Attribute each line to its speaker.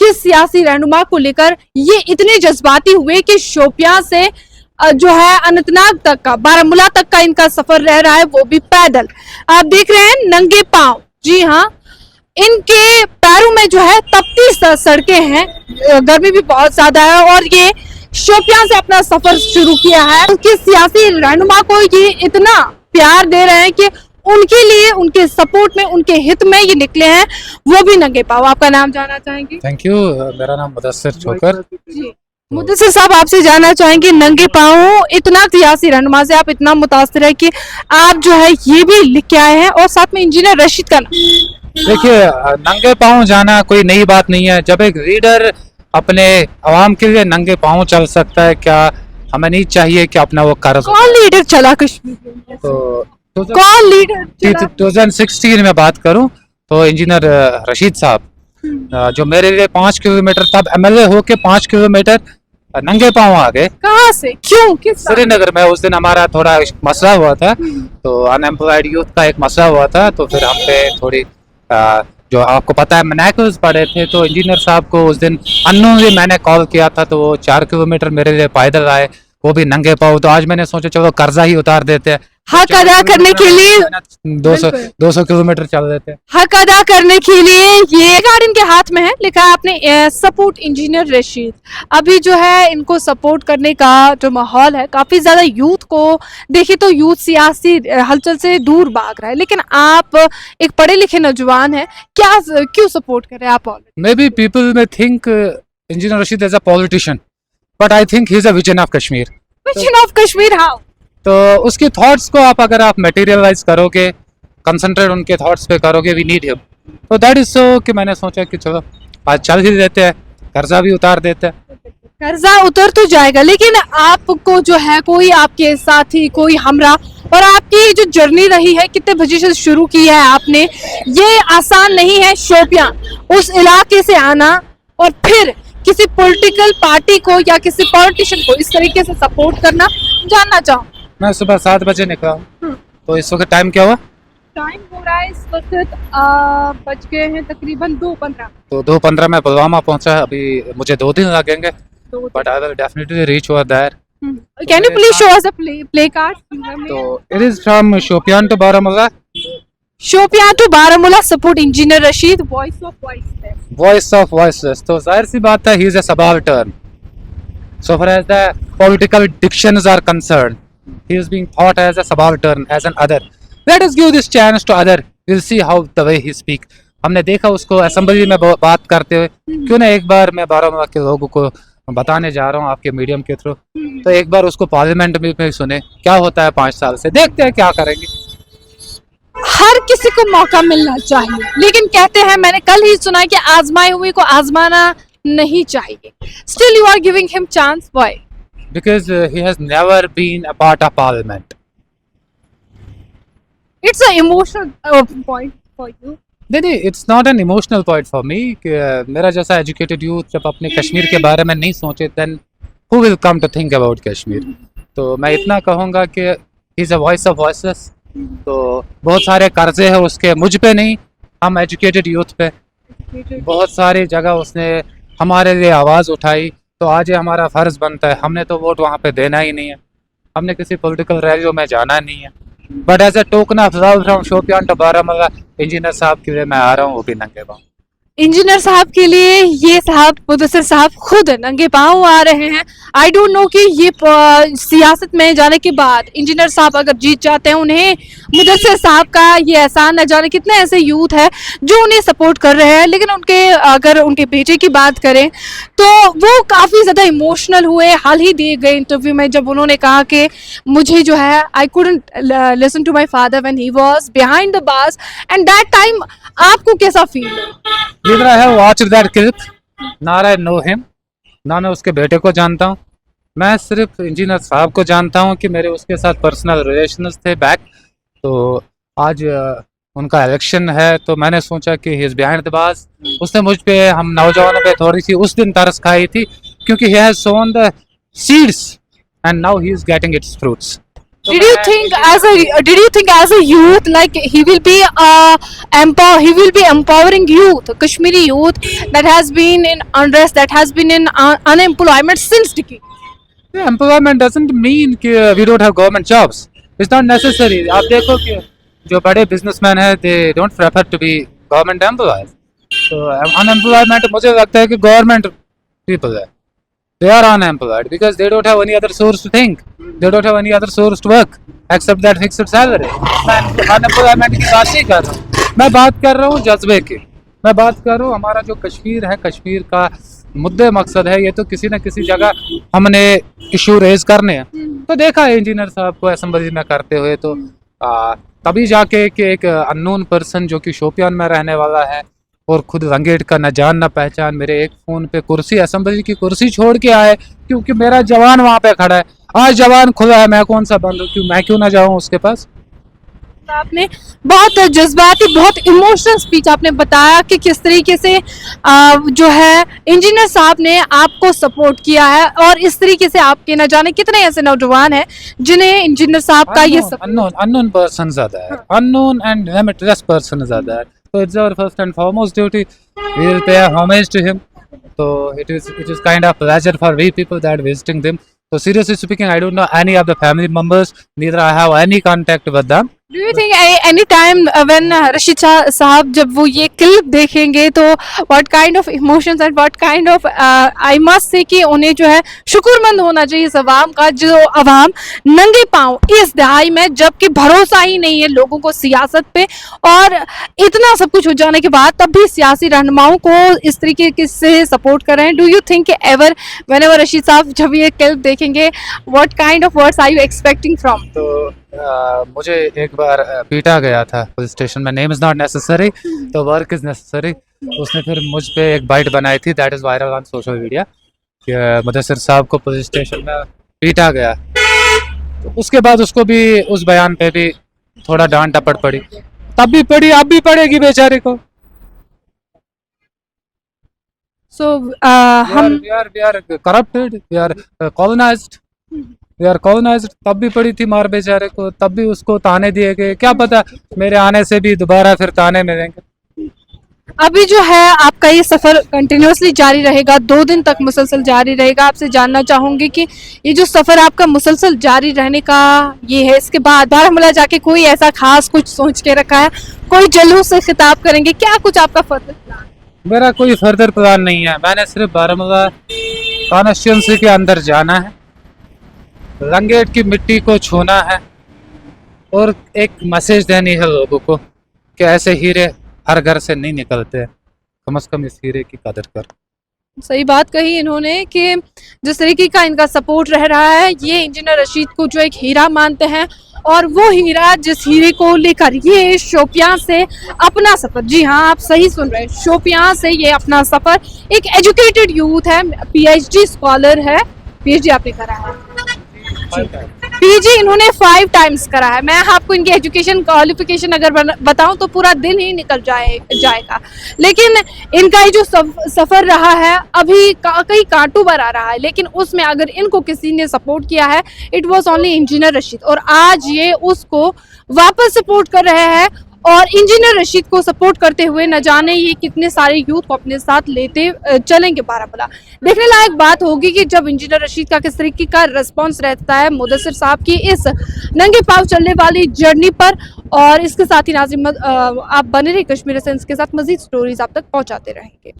Speaker 1: उनके सियासी रहनुमा को लेकर ये इतने जज्बाती हुए कि शोपियां से जो है अनंतनाग तक का, बारामूला तक का इनका सफर रह रहा है, वो भी पैदल। आप देख रहे हैं नंगे पांव। जी हाँ, इनके पैरों में जो है तपती सड़कें हैं, गर्मी भी बहुत ज्यादा है, और ये शोपियां से अपना सफर शुरू किया है। उनके सियासी रहनुमा को ये इतना प्यार दे रहे हैं कि उनके लिए, उनके सपोर्ट में, उनके हित में ये निकले हैं, वो भी नंगे पांव। आपका नाम जानना चाहेंगे?
Speaker 2: थैंक यू, मेरा नाम मुदस्सिर छोकर।
Speaker 1: जी, मुदस्सिर साहब, आपसे जानना चाहेंगे, नंगे पांव इतना सियासी रहनुमा से आप इतना मुतासिर है कि आप जो है ये भी लिख के आए हैं, और साथ में इंजीनियर रशीद का नाम।
Speaker 2: देखिए, नंगे पांव जाना कोई नई बात नहीं है। जब एक लीडर अपने आवाम के लिए नंगे पांव चल सकता है, क्या हमें नहीं चाहिए कि अपना वो कर्ज?
Speaker 1: कौन लीडर चला कश्मीर में?
Speaker 2: तो
Speaker 1: कौन लीडर चला?
Speaker 2: 2016 में बात करूं तो इंजीनियर रशीद साहब, जो मेरे लिए 5 किलोमीटर, तब एमएलए होके 5 किलोमीटर नंगे पांव आ गए।
Speaker 1: कहाँ से, क्यों, किस?
Speaker 2: श्रीनगर में उस दिन हमारा थोड़ा मसला हुआ था, तो अनएम्प्लॉयड यूथ का एक मसला हुआ था, तो फिर हम पे थोड़ी जो आपको पता है मैनेकल्स पड़े थे, तो इंजीनियर साहब को उस दिन अननोनली मैंने कॉल किया था, तो वो 4 किलोमीटर मेरे लिए पैदल आए, वो भी नंगे पांव। तो आज मैंने सोचा चलो कर्जा ही उतार देते हैं,
Speaker 1: हक अदा करने के लिए
Speaker 2: 200 किलोमीटर चल देते हैं।
Speaker 1: हक अदा करने के लिए ये कार्ड इनके हाथ में है, लिखा है आपने सपोर्ट इंजीनियर रशीद। अभी जो है इनको सपोर्ट करने का जो माहौल है, काफी ज्यादा यूथ को देखिए तो यूथ सियासी हलचल से दूर भाग रहा है, लेकिन आप एक पढ़े लिखे नौजवान है, क्या क्यों सपोर्ट कर रहे हैं आप?
Speaker 2: मे बी पीपल में think engineer Rashid as a politician, but I think he is a vision of Kashmir.
Speaker 1: Vision of Kashmir, how?
Speaker 2: तो उसके थॉट्स को अगर आप मटेरियलाइज करोगे, कंसंट्रेट उनके थॉट्स पे करोगे, वी नीड हिम, तो दैट इज सो कि मैंने सोचा कि चलो आज चल ही देते हैं, कर्जा भी उतार देते हैं।
Speaker 1: कर्जा उतर तो जाएगा, लेकिन आपको जो है कोई आपके साथी, कोई हमरा, और आपकी जो जर्नी रही है, कितने बजे से शुरू की है आपने, ये आसान नहीं है। शोपियां उस इलाके से आना और फिर किसी पॉलिटिकल पार्टी को या किसी पॉलिटिशियन को इस तरीके से सपोर्ट करना, जानना चाहूँ।
Speaker 2: मैं सुबह 7 बजे निकला हूँ, तो इस वक्त टाइम क्या हुआ?
Speaker 1: टाइम हो रहा है इस वक्त बज गए हैं तकरीबन 2:15।
Speaker 2: तो 2:15 में पुलवामा पहुंचा। अभी मुझे 2 दिन लगेंगे, but I will definitely reach over there.
Speaker 1: Can you please show us a play card?
Speaker 2: तो it is from Shopian to Baramulla.
Speaker 1: Shopian to Baramulla, support engineer Rashid, voice of voiceless.
Speaker 2: Voice of voiceless, तो जाहिर सी बात है, he is a subaltern so far as the political dictions are concerned. He is being thought as a subaltern, as an other. Let us give this chance to other. We'll see how the way he speak. हमने देखा उसको assembly में बात करते हुए, क्यों ना एक बार मैं बारामूला के लोगों को बताने जा रहा हूँ आपके मीडियम के थ्रू, तो एक बार उसको पार्लियामेंट में सुने क्या होता है 5 साल से, देखते हैं क्या करेंगे।
Speaker 1: हर किसी को मौका मिलना चाहिए, लेकिन कहते हैं, मैंने कल ही सुना कि आजमाए हुए को आजमाना नहीं चाहिए। Still you are giving him chance, why?
Speaker 2: Because he has never been a part of parliament.
Speaker 1: It's an emotional point for you.
Speaker 2: नहीं, it's not an emotional point for me कि मेरा जैसा एजुकेटेड यूथ जब अपने कश्मीर के बारे में नहीं सोचे, then who will come to think about Kashmir? तो मैं इतना कहूँगा कि he is a voice of voiceless. तो बहुत सारे कर्जे हैं उसके, मुझ पे नहीं, हम एजुकेटेड यूथ पे। बहुत सारी जगह उसने हमारे लिए आवाज़ उठाई, तो आज ये हमारा फ़र्ज़ बनता है। हमने तो वोट वहाँ पे देना ही नहीं है, हमने किसी पॉलिटिकल रैलियों में जाना नहीं है, but as a token of love from Shopian to Baramulla, engineer साहब के लिए मैं आ रहा हूँ, वो भी नंगे पाँव।
Speaker 1: इंजीनियर साहब के लिए ये साहब, मुदस्सिर साहब खुद नंगे पांव आ रहे हैं। आई डोंट नो कि ये सियासत में जाने के बाद इंजीनियर साहब अगर जीत जाते हैं, उन्हें मुदस्सिर साहब का ये एहसान न जाने कितने ऐसे यूथ है जो उन्हें सपोर्ट कर रहे हैं, लेकिन अगर उनके बेटे की बात करें तो वो काफ़ी ज़्यादा इमोशनल हुए हाल ही दिए गए इंटरव्यू में, जब उन्होंने कहा कि मुझे जो है I couldn't listen to my father when he was behind the bars, and that time आपको कैसा फील है?
Speaker 2: Neither I have watched that clip, nor I know him, ना मैं उसके बेटे को जानता हूँ, मैं सिर्फ इंजीनियर साहब को जानता हूँ कि मेरे उसके साथ पर्सनल रिलेशंस थे बैक। तो आज उनका इलेक्शन है, तो मैंने सोचा कि he is behind the bars. उसने मुझ पे, हम नौजवानों पे थोड़ी सी उस दिन तरस खाई थी, क्योंकि he has sown the seeds and now he is getting its fruits.
Speaker 1: Did you think as a youth, like he will be empowering youth, Kashmiri youth that has been in unrest, that has been in unemployment since decades?
Speaker 2: Yeah, employment doesn't mean कि we don't have government jobs. It's not necessary. आप देखो कि जो बड़े businessmen हैं, they don't prefer to be government employees. So unemployment मुझे लगता है कि government people है. They are unemployed because they don't have any other source to think. They don't have any other source to work except that fixed salary. मैं unemployment की बात नहीं कर रहा हूँ. मैं बात कर रहा हूँ जज्बे की. मैं बात कर रहा हूँ हमारा जो कश्मीर है, कश्मीर का मुद्दे मकसद है, ये तो किसी न किसी जगह हमने इशू रेज करने हैं. तो देखा है इंजीनियर साहब को असेंबली में करते हुए, तो तभी जाके कि एक अननोन पर्सन जो कि शोपियान में रहने वाला है और खुद रंगेट का न जान न पहचान, मेरे एक फ़ोन पे कुर्सी, असेंबली की कुर्सी छोड़ के आए क्योंकि मेरा जवान वहाँ पे खड़ा है. आज जवान खुला है, मैं कौन सा बंद हूँ, मैं क्यों ना जाऊँ उसके पास.
Speaker 1: आपने बहुत जज्बाती, बहुत इमोशनल स्पीच आपने बताया कि किस तरीके से जो है इंजीनियर साहब ने आपको सपोर्ट किया है, और इस तरीके से आपके न जाने कितने ऐसे नौजवान हैं जिन्हें इंजीनियर साहब का ये
Speaker 2: unknown persons are there, unknown and limitless persons are there. So it's our first and foremost duty. We will pay homage to him. So it is kind of pleasure for we people that visiting them. So seriously speaking, I don't know any of the family members, neither I have any contact with them.
Speaker 1: Do you think any time when Rashid साहब जब वो ये clip देखेंगे तो what kind of emotions and what kind of I must say कि उन्हें जो है शुक्रमंद होना चाहिए इस अवाम का, जो अवाम नंगे पांव इस दहाई में, जबकि भरोसा ही नहीं है लोगों को सियासत पे, और इतना सब कुछ हो जाने के बाद तब भी सियासी रहनुमाओं को इस तरीके से सपोर्ट कर रहे हैं. Do you think ever whenever Rashid साहब जब ये क्लिप देखेंगे, what kind of words are you expecting from?
Speaker 2: तो मुझे एक बार पीटा गया था पुलिस स्टेशन में. नेम इज नॉट नेसेसरी, तो वर्क इज नेसेसरी. उसने फिर मुझ पे एक बाइट बनाई थी, that is viral on social media, कि मुदस्सिर साहब को पुलिस स्टेशन में पीटा गया. तो उसके बाद उसको भी उस बयान पे भी थोड़ा डांट डपट पड़ी, तब भी पड़ी, अब भी पड़ेगी बेचारे को.
Speaker 1: So
Speaker 2: we are corrupted, we are colonized. तब भी पड़ी थी मार बेचारे को, तब भी उसको ताने दिए गए. क्या पता मेरे आने से भी दोबारा फिर ताने मिलेंगे.
Speaker 1: अभी जो है आपका ये सफर कंटिन्यूअसली जारी रहेगा, 2 दिन तक मुसलसल जारी रहेगा. आपसे जानना चाहूंगी कि ये जो सफर आपका मुसलसल जारी रहने का ये है, इसके बाद बारामूला जाके कोई ऐसा खास कुछ सोच के रखा है, कोई जुलूस से खिताब करेंगे, क्या कुछ आपका फर्दर प्लान?
Speaker 2: मेरा कोई फर्दर प्लान नहीं है. मैंने सिर्फ बारामूला कॉन्स्टिट्यूंसी के अंदर जाना है, रंगेट की मिट्टी को छूना है और एक मैसेज देनी है लोगों को कि ऐसे हीरे हर घर से नहीं निकलते, कम से कम इस हीरे की कदर कर.
Speaker 1: सही बात कही इन्होंने कि जिस तरीके का इनका सपोर्ट रह रहा है, ये इंजीनियर रशीद को जो एक हीरा मानते हैं, और वो हीरा जिस हीरे को लेकर ये शोपियां से अपना सफर, जी हाँ आप सही सुन रहे हैं, शोपियां से ये अपना सफर, एक एजुकेटेड यूथ है, पीएचडी स्कॉलर है, पीएचडी आपने करा है, पीजी इन्होंने 5 टाइम्स करा है. मैं आपको इनकी एजुकेशन क्वालिफिकेशन अगर बताऊं तो पूरा दिन ही निकल जाएगा. लेकिन इनका ये जो सफर रहा है अभी कई कांटों पर आ रहा है, लेकिन उसमें अगर इनको किसी ने सपोर्ट किया है, it was only engineer Rashid, और आज ये उसको वापस सपोर्ट कर रहे हैं, और इंजीनियर रशीद को सपोर्ट करते हुए न जाने ये कितने सारे यूथ को अपने साथ लेते चलेंगे बारामूला. देखने लायक बात होगी कि जब इंजीनियर रशीद का किस तरीके का रिस्पांस रहता है मुदस्सिर साहब की इस नंगे पांव चलने वाली जर्नी पर. और इसके साथ ही नाज़रीन आप बने रहे कश्मीर एसेंस के साथ, मजीद स्टोरीज आप तक पहुंचाते रहेंगे.